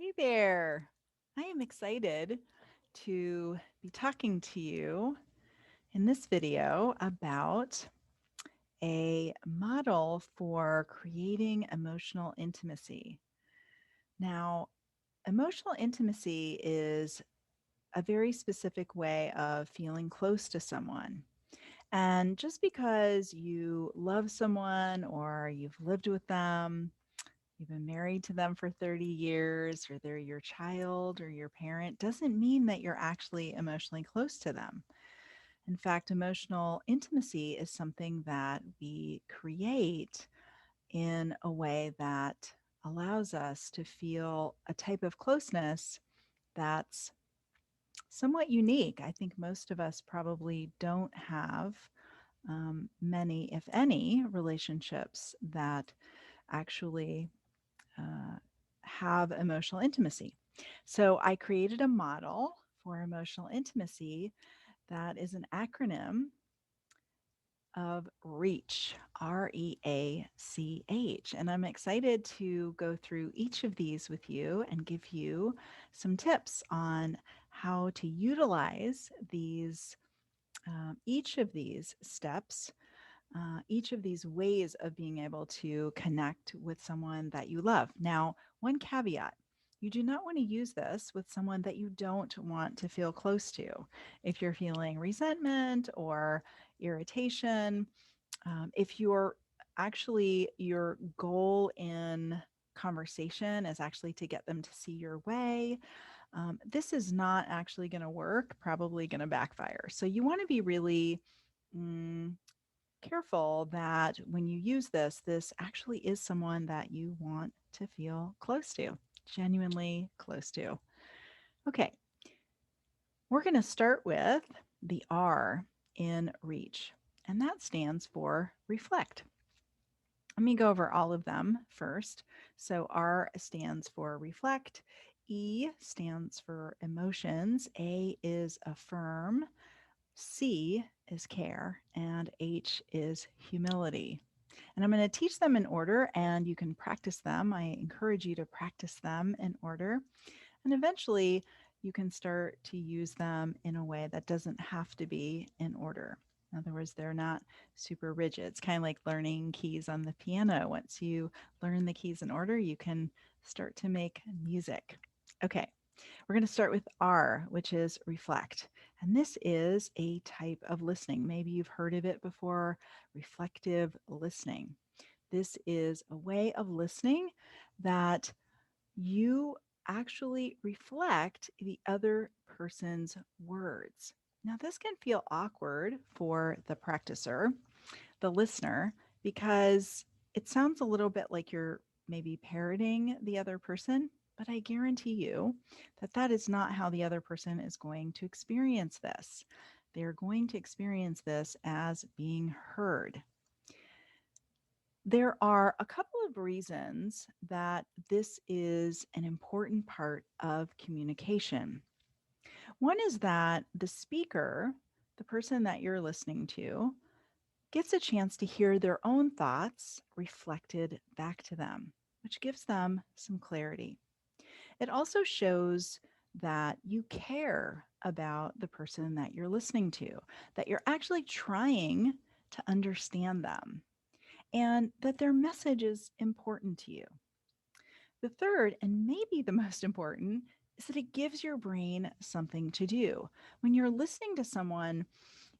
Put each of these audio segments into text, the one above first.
Hey there. I am excited to be talking to you in this video about a model for creating emotional intimacy. Now, emotional intimacy is a very specific way of feeling close to someone. And just because you love someone or you've lived with them, you've been married to them for 30 years, or they're your child or your parent, doesn't mean that you're actually emotionally close to them. In fact, emotional intimacy is something that we create in a way that allows us to feel a type of closeness that's somewhat unique. I think most of us probably don't have many, if any, relationships that actually uh, have emotional intimacy. So I created a model for emotional intimacy that is an acronym of REACH, REACH. And I'm excited to go through each of these with you and give you some tips on how to utilize each of these steps, each of these ways of being able to connect with someone that you love. Now, one caveat: you do not want to use this with someone that you don't want to feel close to. If you're feeling resentment or irritation, if your goal in conversation is actually to get them to see your way, this is not actually going to work, probably going to backfire. So you want to be really mm, careful that when you use this actually is someone that you want to feel close to, genuinely close to. Okay, we're going to start with the R in REACH, and that stands for reflect. Let me go over all of them first. So R stands for reflect, E stands for emotions, A is affirm, C is care, and H is humility. And I'm going to teach them in order, and you can practice them. I encourage you to practice them in order. And eventually, you can start to use them in a way that doesn't have to be in order. In other words, they're not super rigid. It's kind of like learning keys on the piano. Once you learn the keys in order, you can start to make music. Okay, we're going to start with R, which is reflect. And this is a type of listening. Maybe you've heard of it before: reflective listening. This is a way of listening that you actually reflect the other person's words. Now, this can feel awkward for the practicer, the listener, because it sounds a little bit like you're maybe parroting the other person, but I guarantee you that that is not how the other person is going to experience this. They're going to experience this as being heard. There are a couple of reasons that this is an important part of communication. One is that the speaker, the person that you're listening to, gets a chance to hear their own thoughts reflected back to them, which gives them some clarity. It also shows that you care about the person that you're listening to, that you're actually trying to understand them, and that their message is important to you. The third, and maybe the most important, is that it gives your brain something to do. When you're listening to someone,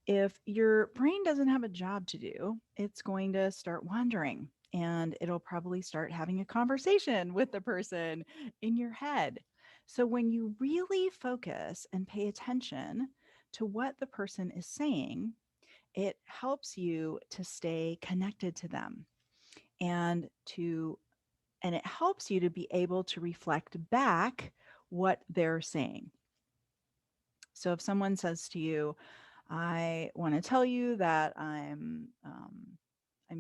if your brain doesn't have a job to do, it's going to start wandering, and it'll probably start having a conversation with the person in your head. So when you really focus and pay attention to what the person is saying, it helps you to stay connected to them, and to and it helps you to be able to reflect back what they're saying. So if someone says to you, I want to tell you that I'm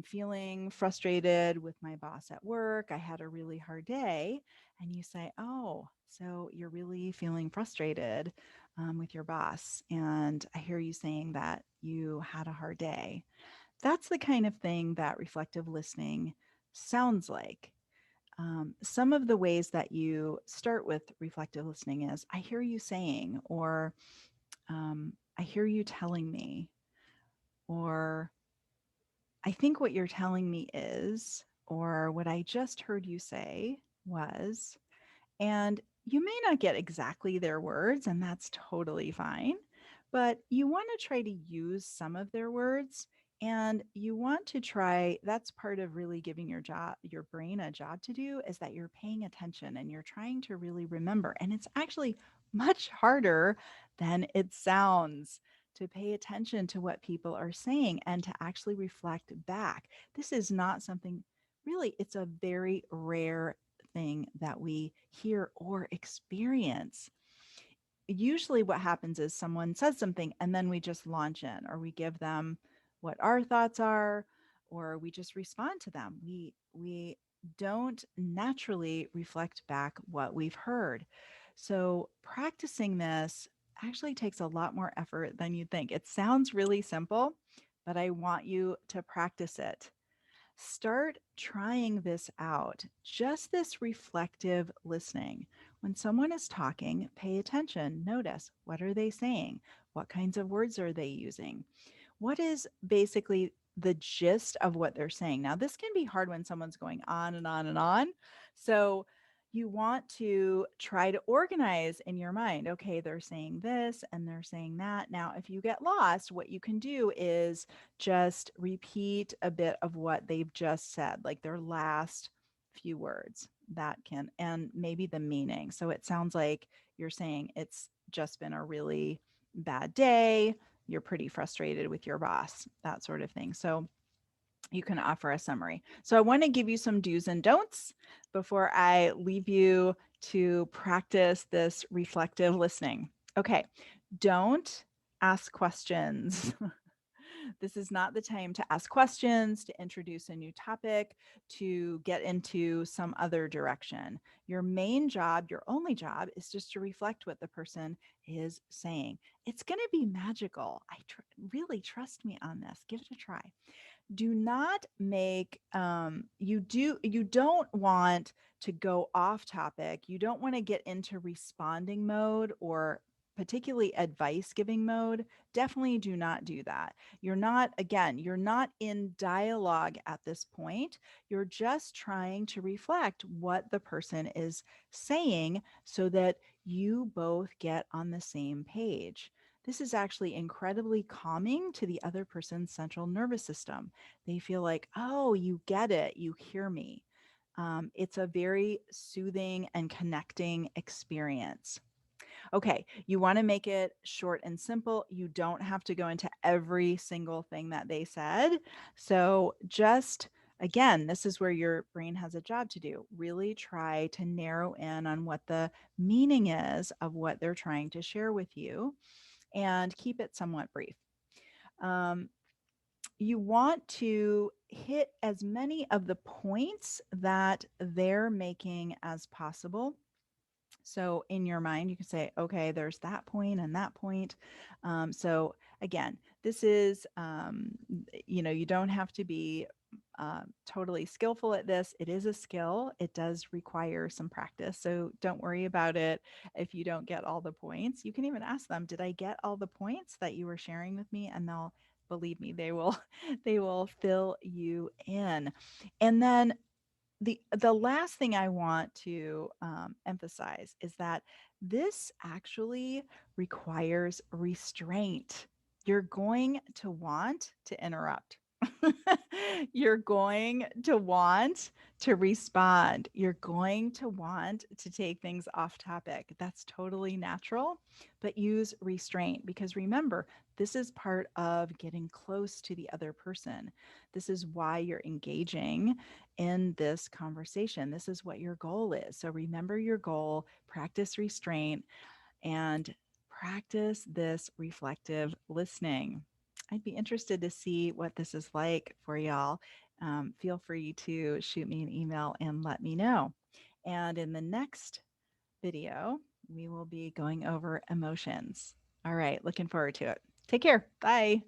feeling frustrated with my boss at work. I had a really hard day. And you say, oh, so you're really feeling frustrated with your boss. And I hear you saying that you had a hard day. That's the kind of thing that reflective listening sounds like. Some of the ways that you start with reflective listening is I hear you saying, or I hear you telling me, or I think what you're telling me is, or what I just heard you say was, and you may not get exactly their words, and that's totally fine, but you want to try to use some of their words. And you want to try, that's part of really giving your brain a job to do, is that you're paying attention and you're trying to really remember. And it's actually much harder than it sounds to pay attention to what people are saying and to actually reflect back. This is not something, really, it's a very rare thing that we hear or experience. Usually, what happens is someone says something and then we just launch in, or we give them what our thoughts are, or we just respond to them. We don't naturally reflect back what we've heard. So, practicing this actually takes a lot more effort than you think. It sounds really simple, but I want you to practice it. Start trying this out, just this reflective listening. When someone is talking, pay attention. Notice, what are they saying? What kinds of words are they using? What is basically the gist of what they're saying? Now, this can be hard when someone's going on and on and on. So, you want to try to organize in your mind. Okay, they're saying this and they're saying that. Now, if you get lost, what you can do is just repeat a bit of what they've just said, like their last few words. That can, and maybe the meaning. So it sounds like you're saying it's just been a really bad day. You're pretty frustrated with your boss, that sort of thing. So you can offer a summary. So I want to give you some do's and don'ts before I leave you to practice this reflective listening. Okay, don't ask questions. This is not the time to ask questions, to introduce a new topic, to get into some other direction. Your main job, your only job, is just to reflect what the person is saying. It's going to be magical. Really trust me on this. Give it a try. Do not make you don't want to go off topic. You don't want to get into responding mode, or particularly advice giving mode. Definitely do not do that. You're not in dialogue at this point. You're just trying to reflect what the person is saying so that you both get on the same page. This is actually incredibly calming to the other person's central nervous system. They feel like, oh, you get it, you hear me. It's a very soothing and connecting experience. Okay, you want to make it short and simple. You don't have to go into every single thing that they said. So, just again, this is where your brain has a job to do. Really try to narrow in on what the meaning is of what they're trying to share with you, and keep it somewhat brief. Um, you want to hit as many of the points that they're making as possible. So in your mind, you can say, okay, there's that point and that point. So again, this is, you don't have to be totally skillful at this. It is a skill. It does require some practice. So don't worry about it if you don't get all the points. You can even ask them, did I get all the points that you were sharing with me? And they'll, believe me, they will they will fill you in. And then the last thing I want to emphasize is that this actually requires restraint. You're going to want to interrupt. You're going to want to respond. You're going to want to take things off topic. That's totally natural, but use restraint, because remember, this is part of getting close to the other person. This is why you're engaging in this conversation. This is what your goal is. So remember your goal, practice restraint, and practice this reflective listening. I'd be interested to see what this is like for y'all. Feel free to shoot me an email and let me know. And in the next video, we will be going over emotions. All right, looking forward to it. Take care. Bye.